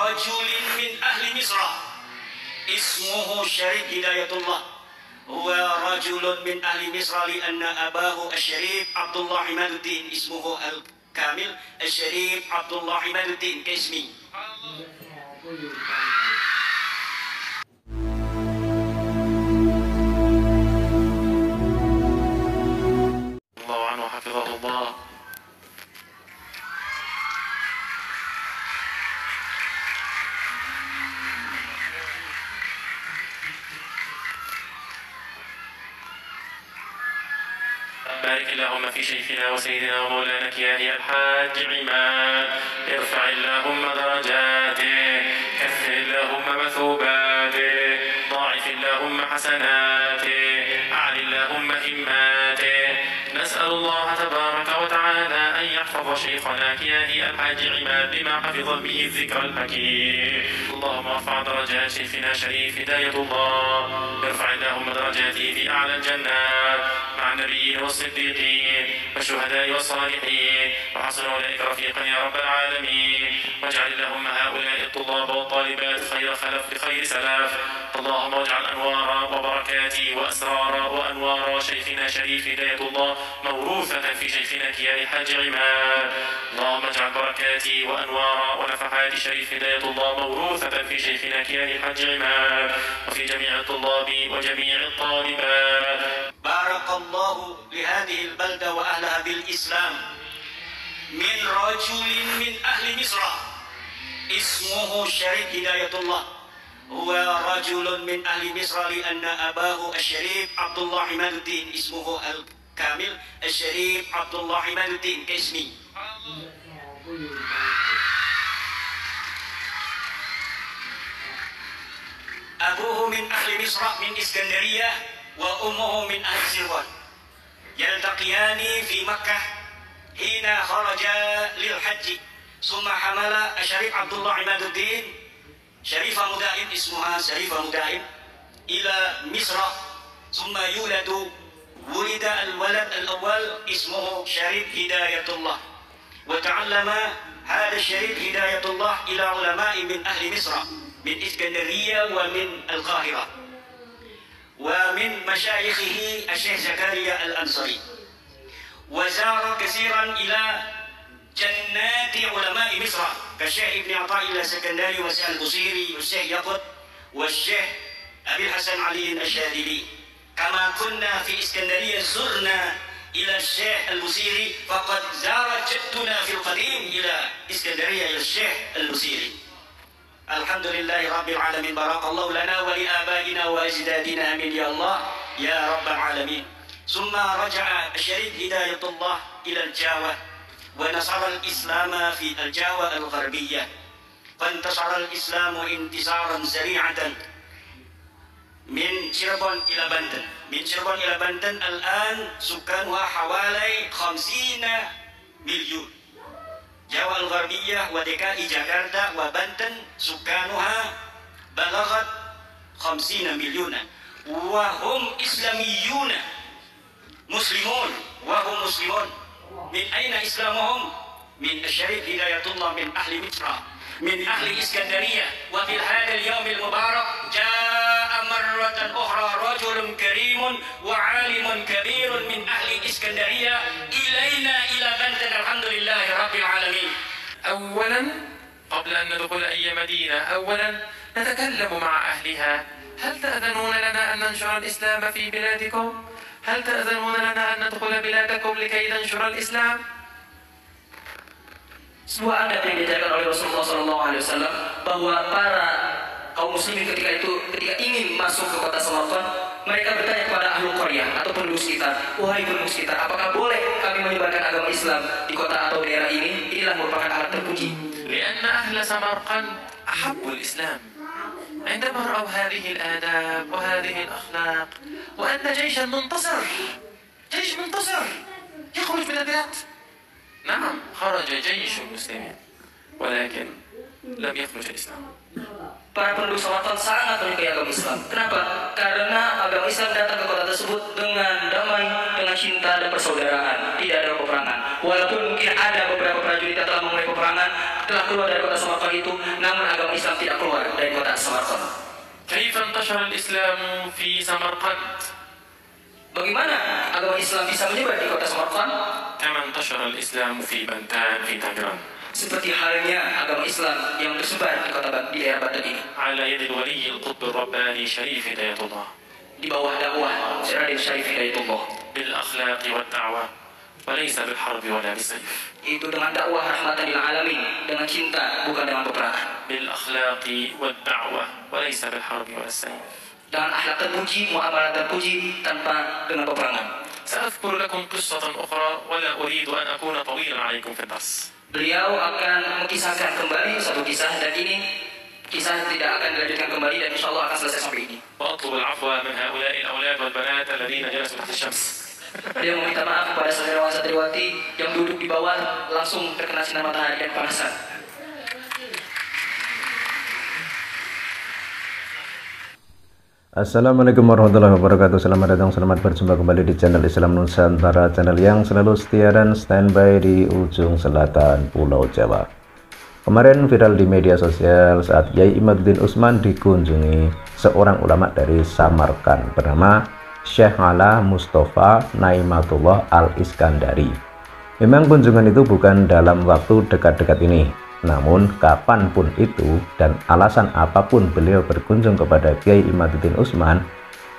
رجل من أهل مصر اسمه الشريف هداية الله. هو رجل من أهل مصر لأن أباه الشريف عبد الله عماد الدين، اسمه الكامل الشريف عبد الله عماد الدين كاسمي. الله عنه حفظه الله. بارك اللهم في شيخنا وسيدنا ومولانا كياني الحاج عماد، ارفع اللهم درجاته، كثر اللهم مثوباته، ضاعف اللهم حسناته، أعل اللهم هماته. نسأل الله تبارك وتعالى أن يحفظ شيخنا كياني الحاج عماد بما حفظ به الذكر الحكيم. اللهم ارفع درجات شيخنا شريف هداية الله، ارفع اللهم درجاته في أعلى الجنات مع النبيين والصديقين والشهداء والصالحين، وحسن أولئك رفيقا يا رب العالمين. واجعل اللهم هؤلاء الطلاب والطالبات خير خلف لخير سلف. اللهم واجعل أنوار وبركات وأسرار وأنوار شيخنا شريف هداية الله موروثة في شيخنا كياني الحاج عماد. اللهم اجعل بركات وأنوار ونفحات شريف هداية الله موروثة في شيخنا كياني الحاج عماد وفي جميع الطلاب وجميع الطالبات. بارك الله لهذه البلدة وأهلها بالإسلام من رجل من أهل مصر اسمه الشريف هداية الله. هو رجل من أهل مصر لأن أباه الشريف عبد الله عماد الدين، اسمه الكامل الشريف عبد الله عماد الدين كاسمي. أبوه من أهل مصر من إسكندرية وأمه من أهل سروان، يلتقيان في مكة حين خرج للحج، ثم حمل الشريف عبد الله عماد الدين شريفة مدائن اسمها شريفة مدائن إلى مصر، ثم ولد الولد الأول اسمه شريف هداية الله، وتعلم هذا الشريف هداية الله إلى علماء من أهل مصر من إسكندرية ومن القاهرة، ومن مشايخه الشيخ زكريا الأنصاري، وزار كثيرا إلى جنات علماء مصر كالشيخ ابن عطاء الله السكندري والشيخ البصيري والشيخ يقظ والشيخ أبي الحسن علي الشاذلي. كما كنا في إسكندرية زرنا إلى الشيخ البصيري، فقد زارت جدنا في القديم إلى إسكندرية إلى الشيخ البصيري. الحمد لله رب العالمين، بارك الله لنا ولآبائنا وأجدادنا، آمين يا الله يا رب العالمين. ثم رجع الشريف هداية الله إلى الجاوة ونصر الإسلام في الجاوة الغربية، فانتصر الإسلام انتصارا سريعا من شربون إلى بنتن. من شربون إلى بنتن الآن سكانها حوالي 50 مليون. جاوة الغربية ودكاء جاكرتا وبنتن سكانها بلغت 50 مليونا، وهم إسلاميون مسلمون، وهم مسلمون. من أين إسلامهم؟ من الشريف هداية الله من أهل مصر من أهل إسكندرية. وفي هذا اليوم المبارك جاء مرة أخرى رجل كريم وعالم كبير من أهل إسكندرية إلينا إلى بنتن، الحمد لله رب العالمين. أولا قبل أن ندخل أي مدينة، أولا نتكلم مع أهلها. هل تأذنون لنا أن ننشر الإسلام في بلادكم؟ هل تأذنون لنا أن ندخل بلادكم لكي ننشر الإسلام؟ Sebuah adab yang diajarkan oleh Rasulullah SAW bahwa para kaum muslimin ketika ingin masuk ke kota Samarkand, mereka bertanya kepada ahlu qaryah atau penduduk sekitar, wahai penduduk sekitar, apakah boleh kami menyebarkan agama Islam di kota atau daerah ini? Inilah merupakan alat terpuji. لأن أهل سمرقند أحبوا الإسلام عندما رأوا هذه الآداب وهذه الأخلاق، وأن جيشا منتصر، جيش منتصر يخرج من البلاد. نعم خرج جيش المسلمين، ولكن لم يخرج الإسلام. Para penduduk Samarkand sangat menyukai agama Islam. Kenapa? Karena agama Islam datang ke kota tersebut dengan damai, dengan cinta dan persaudaraan. Tidak ada peperangan. Walaupun mungkin ada beberapa prajurit yang telah memulai peperangan, telah keluar dari kota Samarkand itu, namun agama Islam tidak keluar dari kota Samarkand. كيف انتشر الإسلام في سمرقند؟ Bagaimana agama Islam bisa menyebar di kota Samarkand? كما انتشر الإسلام في بنتان في تهران. Seperti halnya agama Islam yang tersebar di daerah Banten ini. على يد الولي القطب الرباني شريف هداية الله. Di bawah dakwah Raden Syarif Hidayatullah. بالأخلاق والدعوة وليس بالحرب ولا بالسيف. Itu dengan dakwah rahmatan lil alamin, dengan cinta bukan dengan peperangan. بالأخلاق والدعوة وليس بالحرب ولا السيف. Dengan akhlak terpuji, muamalah terpuji tanpa dengan peperangan. سأذكر لكم قصة أخرى ولا أريد أن أكون طويلا عليكم في الدرس. Beliau akan mengisahkan kembali satu kisah, dan ini kisah tidak akan dilanjutkan kembali dan insya Allah akan selesai sampai ini. وأطلب العفو من هؤلاء الأولاد والبنات الذين جلسوا تحت الشمس. Dia meminta maaf kepada saudara-saudariwati yang duduk di bawah langsung terkena sinar matahari dan panasan. Assalamualaikum warahmatullahi wabarakatuh. Selamat datang, selamat berjumpa kembali di channel Islam Nusantara, channel yang selalu setia dan standby di ujung selatan Pulau Jawa. Kemarin viral di media sosial saat Yai Imaduddin Usman dikunjungi seorang ulama dari Samarkand bernama Syekh Ala Mustafa Naimatullah Al-Iskandari. Memang kunjungan itu bukan dalam waktu dekat-dekat ini, namun kapanpun itu dan alasan apapun beliau berkunjung kepada Kiai Imaduddin Usman,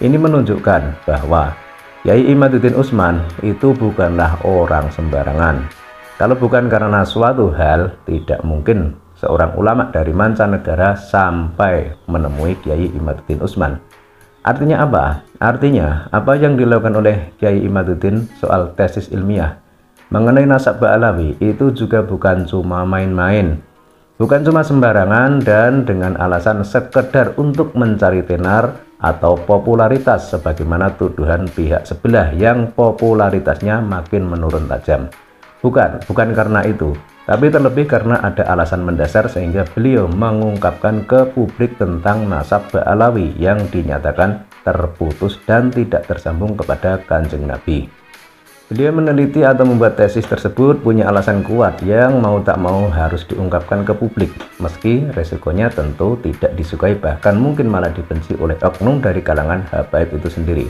ini menunjukkan bahwa Kiai Imaduddin Usman itu bukanlah orang sembarangan. Kalau bukan karena suatu hal, tidak mungkin seorang ulama dari mancanegara sampai menemui Kiai Imaduddin Usman. Artinya apa? Artinya apa yang dilakukan oleh Kiai Imaduddin soal tesis ilmiah mengenai nasab Ba'alawi itu juga bukan cuma main-main, bukan cuma sembarangan dan dengan alasan sekedar untuk mencari tenar atau popularitas sebagaimana tuduhan pihak sebelah yang popularitasnya makin menurun tajam. Bukan karena itu, tapi terlebih karena ada alasan mendasar sehingga beliau mengungkapkan ke publik tentang nasab Ba'alawi yang dinyatakan terputus dan tidak tersambung kepada Kanjeng Nabi. Beliau meneliti atau membuat tesis tersebut punya alasan kuat yang mau tak mau harus diungkapkan ke publik, meski resikonya tentu tidak disukai, bahkan mungkin malah dibenci oleh oknum dari kalangan habaib itu sendiri.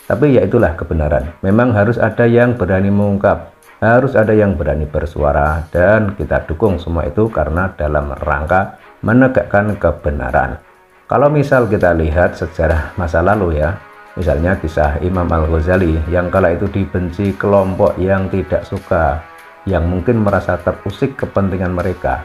Tapi ya itulah kebenaran, memang harus ada yang berani mengungkap, harus ada yang berani bersuara, dan kita dukung semua itu karena dalam rangka menegakkan kebenaran. Kalau misal kita lihat sejarah masa lalu ya, misalnya kisah Imam Al-Ghazali yang kala itu dibenci kelompok yang tidak suka, yang mungkin merasa terusik kepentingan mereka.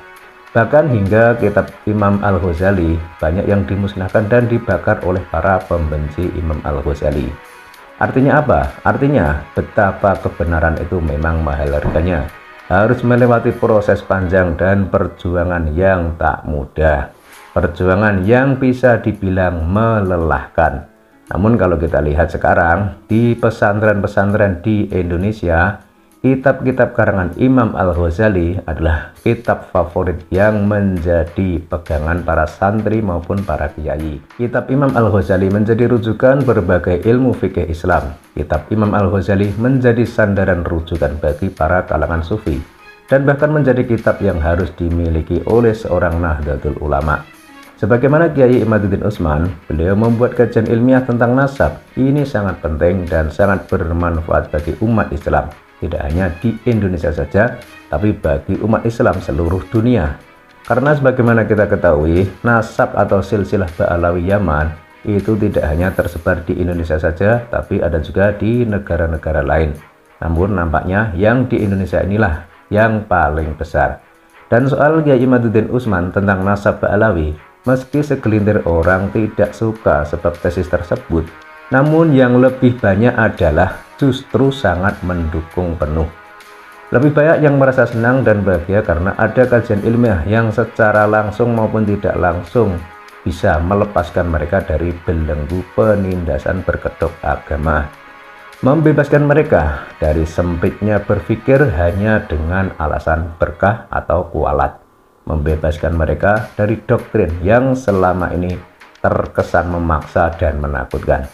Bahkan hingga kitab Imam Al-Ghazali banyak yang dimusnahkan dan dibakar oleh para pembenci Imam Al-Ghazali. Artinya apa? Artinya betapa kebenaran itu memang mahal harganya, harus melewati proses panjang dan perjuangan yang tak mudah, perjuangan yang bisa dibilang melelahkan. Namun kalau kita lihat sekarang di pesantren-pesantren di Indonesia, kitab-kitab karangan Imam Al-Ghazali adalah kitab favorit yang menjadi pegangan para santri maupun para kiai. Kitab Imam Al-Ghazali menjadi rujukan berbagai ilmu fikih Islam. Kitab Imam Al-Ghazali menjadi sandaran rujukan bagi para kalangan sufi, dan bahkan menjadi kitab yang harus dimiliki oleh seorang Nahdlatul Ulama. Sebagaimana Kiai Imaduddin Usman, beliau membuat kajian ilmiah tentang nasab. Ini sangat penting dan sangat bermanfaat bagi umat Islam, tidak hanya di Indonesia saja, tapi bagi umat Islam seluruh dunia. Karena sebagaimana kita ketahui, nasab atau silsilah Ba'alawi Yaman itu tidak hanya tersebar di Indonesia saja, tapi ada juga di negara-negara lain. Namun nampaknya yang di Indonesia inilah yang paling besar. Dan soal Kiai Imaduddin Usman tentang nasab Ba'alawi, meski segelintir orang tidak suka sebab tesis tersebut, namun yang lebih banyak adalah justru sangat mendukung penuh. Lebih banyak yang merasa senang dan bahagia karena ada kajian ilmiah yang secara langsung maupun tidak langsung bisa melepaskan mereka dari belenggu penindasan berkedok agama, membebaskan mereka dari sempitnya berpikir hanya dengan alasan berkah atau kualat, membebaskan mereka dari doktrin yang selama ini terkesan memaksa dan menakutkan.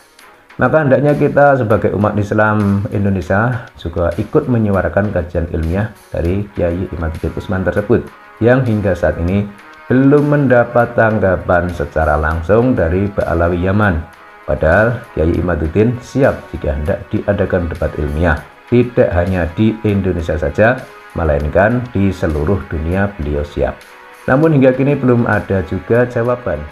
Maka hendaknya kita sebagai umat Islam Indonesia juga ikut menyuarakan kajian ilmiah dari Kiai Imaduddin Utsman tersebut yang hingga saat ini belum mendapat tanggapan secara langsung dari Ba'alawi Yaman. Padahal Kiai Imaduddin siap jika hendak diadakan debat ilmiah, tidak hanya di Indonesia saja, melainkan di seluruh dunia beliau siap. Namun hingga kini belum ada juga jawaban.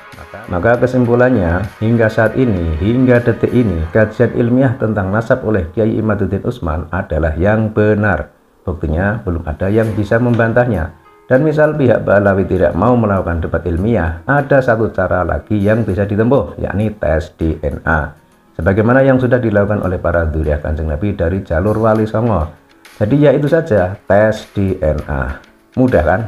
Maka kesimpulannya, hingga saat ini, hingga detik ini, kajian ilmiah tentang nasab oleh Kiai Imaduddin Utsman adalah yang benar. Buktinya belum ada yang bisa membantahnya. Dan misal pihak Ba'alawi tidak mau melakukan debat ilmiah, ada satu cara lagi yang bisa ditempuh, yakni tes DNA. Sebagaimana yang sudah dilakukan oleh para dzurriyyah Kanjeng Nabi dari jalur Wali Songo. Jadi ya itu saja, tes DNA. Mudah kan?